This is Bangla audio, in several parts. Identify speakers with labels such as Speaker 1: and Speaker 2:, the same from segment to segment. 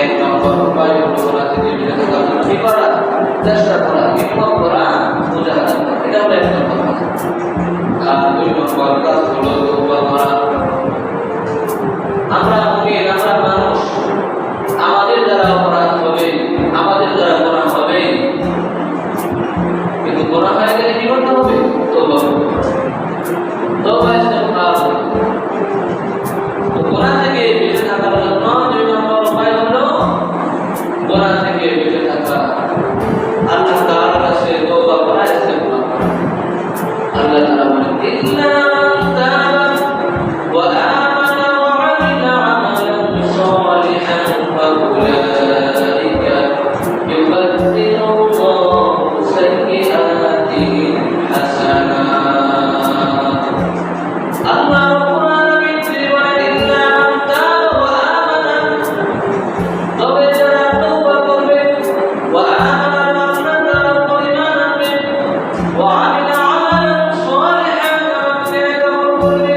Speaker 1: এক নম্বর উপায় হলো গোনা থেকে বেঁচে থাকার জন্য কি করা, চেষ্টা করা, হিম্মত করা, মুজাহাদা করা। এটা হলো এক নম্বর কাজ। আর দুই নম্বর কাজ হলো তওবা করা। আমরা মুমিন, আমরা মানুষ, আমাদের দ্বারা অপরাধ হবে, আমাদের দ্বারা গুনাহ হবে, কিন্তু গুনাহ হয়ে গেলে কি করতে হবে? তওবা করতে হবে। তওবা ইস্তেগফার। তো গুনাহ থেকে বেঁচে থাকার জন্য দুই নম্বর উপায় হলো গুনাহ থেকে বেঁচে থাকা, আল্লাহ তাআলার কাছে তওবা করা, ইস্তেগফার করা। আল্লাহ তাআলা বলেন, ইল্লা মান তাবা ওয়া আমানা ওয়া আমিলা আমালান সালিহান ফাউলাইকা ইউবাদদিলুল্লাহু সাইয়্যাতিহিম হাসানাত। আল্লাহ রাব্বুল আলামিন বলেন, ইল্লা মান তাবা ওয়া আমানা, তবে যারা তওবা করবে, ওয়া আমানা, তারা ঈমান আনবে, ওয়া আমিলা আমালান সালিহান, নেক আমল করবে,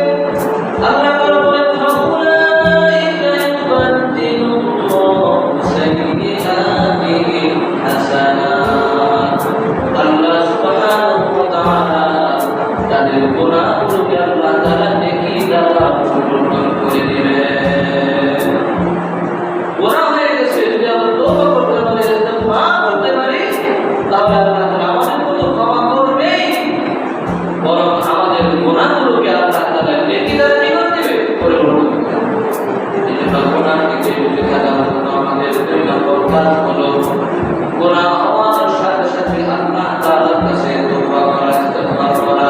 Speaker 1: আল্লাহ তাআলা বলেন, ফাউলাইকা ইউবাদদিলুল্লাহু সাইয়্যাতিহিম হাসানাত। আল্লাহ সুবহানাহু ওয়া তাআলা তাদের গুনাহগুলোকে আল্লাহ তাআলা নেকি দ্বারা পরিবর্তন করে দিবেন। গুনাহ হয়ে গেছে, যদি আমরা তওবা করতে পারি, ইস্তেগফার করতে পারি, তাহলে আল্লাহ তাআলা আমাদের কোনো ক্ষমা করবেই, বরং আমাদের গুনাহগুলোকে আল্লাহ তাআলা নেকি দ্বারা কি করে দিবে? পরিবর্তন করে দিবে। এই জন্য গুনাহ থেকে বেঁচে থাকার জন্য আমাদের দুই নম্বর কাজ হলো গুনাহ হওয়ার সাথে সাথে আল্লাহ তাআলার কাছে তওবা করা, ইস্তেগফার করা,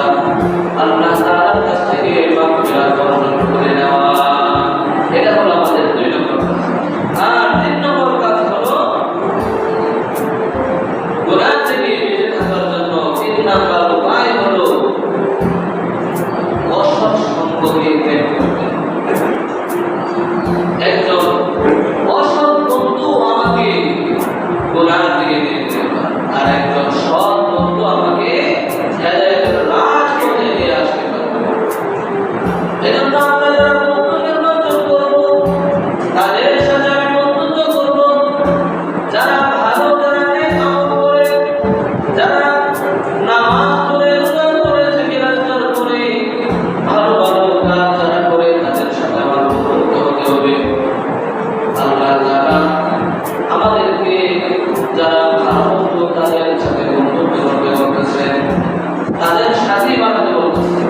Speaker 1: আল্লাহ তাআলার কাছ থেকে মাগফিরাত অর্জন করে নেওয়া। এটা হলো আমাদের দুই নম্বর কাজ। আর তিন নম্বর কাজ হলো গুনাহ থেকে বেঁচে থাকার জন্য তিন নম্বর উপায় হলো অসৎ সঙ্গকে ত্যাগ করতে। একজন অসৎ বন্ধু আমাকে গুনাহ থেকে নিয়ে যেতে পারে, আর একজন সৎ বন্ধু আমাকে হেদায়েতের রাজপথে নিয়ে আসতে পারে। এজন্য আমরা যারা বন্ধু নির্বাচন করব, তাদের সাথে আমি বন্ধুত্ব করব। যারা ভালো, যারা নেক আমল করে, যারা নামাজ পড়ে, রোজা করে, জিকির-আজকার করে, ভালো ভালো কাজ যারা করে, তাদের সাথে আমার বন্ধুত্ব হতে হবে। আল্লাহ তাআলা আমাদেরকে যারা ভালো বন্ধু, তাদের সাথে বন্ধুত্ব করতে বলতেছেন, তাদের সাথে বানাতে বলতেছেন।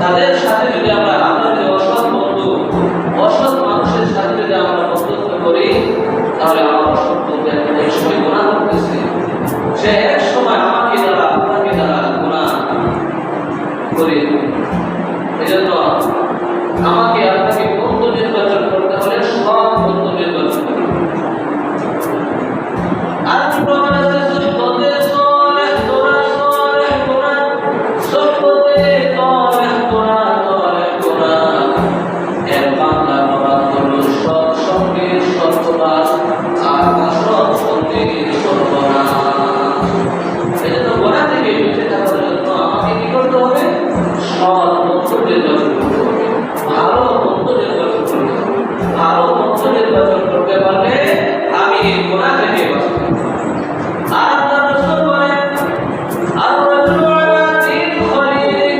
Speaker 1: তাদের সাথে যদি আমরা যে অসৎ বন্ধু, অসৎ মানুষের সাথে যদি আমরা বন্ধুত্ব করি, তাহলে আমার অসৎ বন্ধু এক সময় গুনাহ করতেছে, সে এক সময় আমাকে দ্বারা, আপনাকে দ্বারা গুনাহ করে। এজন্য আমাকে আপনাকে বন্ধু নির্বাচন করতে হলে সৎ বন্ধু নির্বাচন করতে হবে। আর প্রমাণ আছে সুহবতে সালেহ তোরা, সালেহ তোরা, সুহবতে সালেহ তোরা, সালেহ তোরা। এর বাংলা অনুবাদ হলো সৎ সঙ্গে সর্বনাশ, আর অসৎ সঙ্গে সর্বনাশ। এজন্য গুনাহ থেকে বেঁচে থাকার জন্য আমাকে কি করতে হবে? সৎ বন্ধু নির্বাচন করতে হবে, ভালো বন্ধু নির্বাচন করতে হবে। ভালো বন্ধু নির্বাচন করতে পারলে আমি গুনাহ থেকে বাঁচব। আর আল্লাহ রাসূল বলেন, আর-রাজুলু আলা দীন খলিলিহি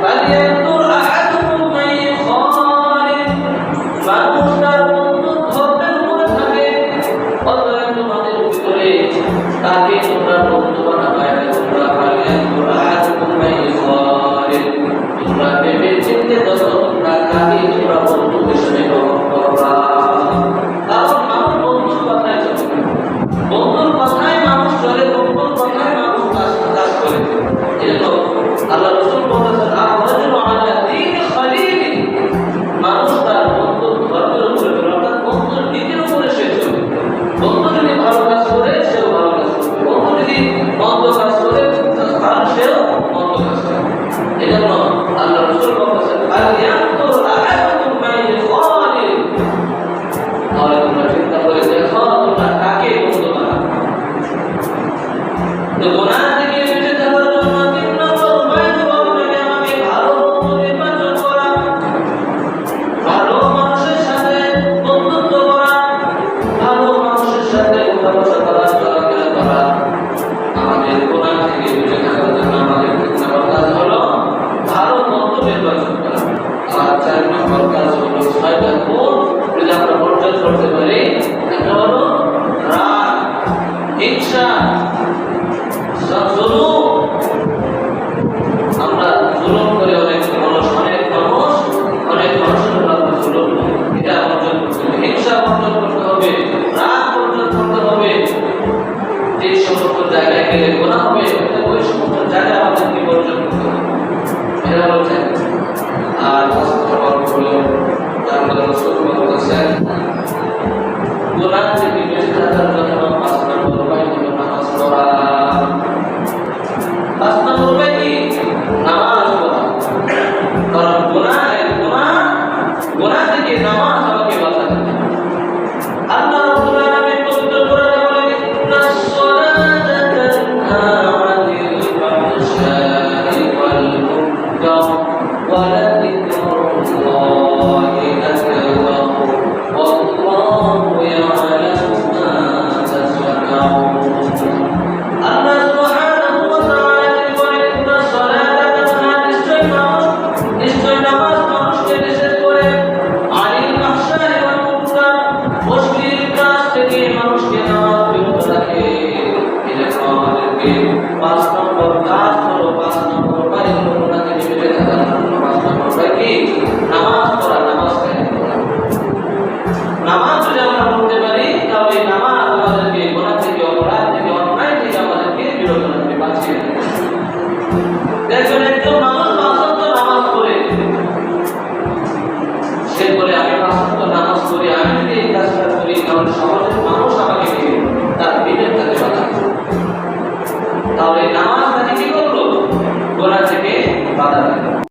Speaker 1: ফালিয়ানজুর আহাদুকুম মান ইউখালিল। মানুষ তার বন্ধুর ধর্মের উপরে থাকে, অতএব তোমাদের ভিতরে তাকে তোমরা বন্ধু বানাবে। তোমরা ফালিয়ানজুর আহাদুকুম মান ইউখালিল, তোমরা ভেবে চিন্তে দেখো তোমরা কাকে তোমরা বন্ধু হিসেবে গ্রহণ করবা। কারণ আমার বন্ধুর কথাই চলবে। রাসূল বলেছেন গুনাহ থেকে বেঁচে থাকার জন্য 5 নম্বর উপায় হলো নামাজ পড়া। 5 নম্বর উপায় কি? নামাজ পড়া। কারণ গুনাহ থেকে নামাজ আমাকে বাঁচাবে। আল্লাহ রাব্বুল আলামিন পবিত্র কোরআনে বলেন ইন্নাস সালাতা তানহা আনিল ফাহশাই ওয়াল মুনকার ওয়া লাযিকরুল্লাহি আকবার ওয়াল্লাহু ইয়া'লামু মা তাসনাউন। আল্লাহ সুবহানাহু ওয়া তাআলা বলেন ইন্নাস সালাতা তানহা নিশ্চয় নামাজ মানুষকে নিষেধ করে আনিল ফাহশাই ওয়াল মুনকার অশ্লীল কাজ থেকে মানুষকে নামাজ বিরত রাখে। এজন্য আমাদেরকে 5 নম্বর কাজ হলো 5 নম্বর উপায় হলো গুনাহ থেকে বেঁচে থাকার জন্য 5 নম্বর উপায় কি? নামাজ পড়া, নামাজ কায়েম করা। নামাজ যদি আমরা পড়তে পারি তাহলে নামাজ আমাদেরকে গুনাহ থেকে, অপরাধ থেকে, অন্যায় থেকে আমাদেরকে বিরত রাখবে, বাঁচিয়ে রাখবে। দেখবেন একজন মানুষ 5 ওয়াক্ত নামাজ পড়ে, সে বলে আমি 5 ওয়াক্ত নামাজ পড়ি, আমি যদি এই কাজটা করি তাহলে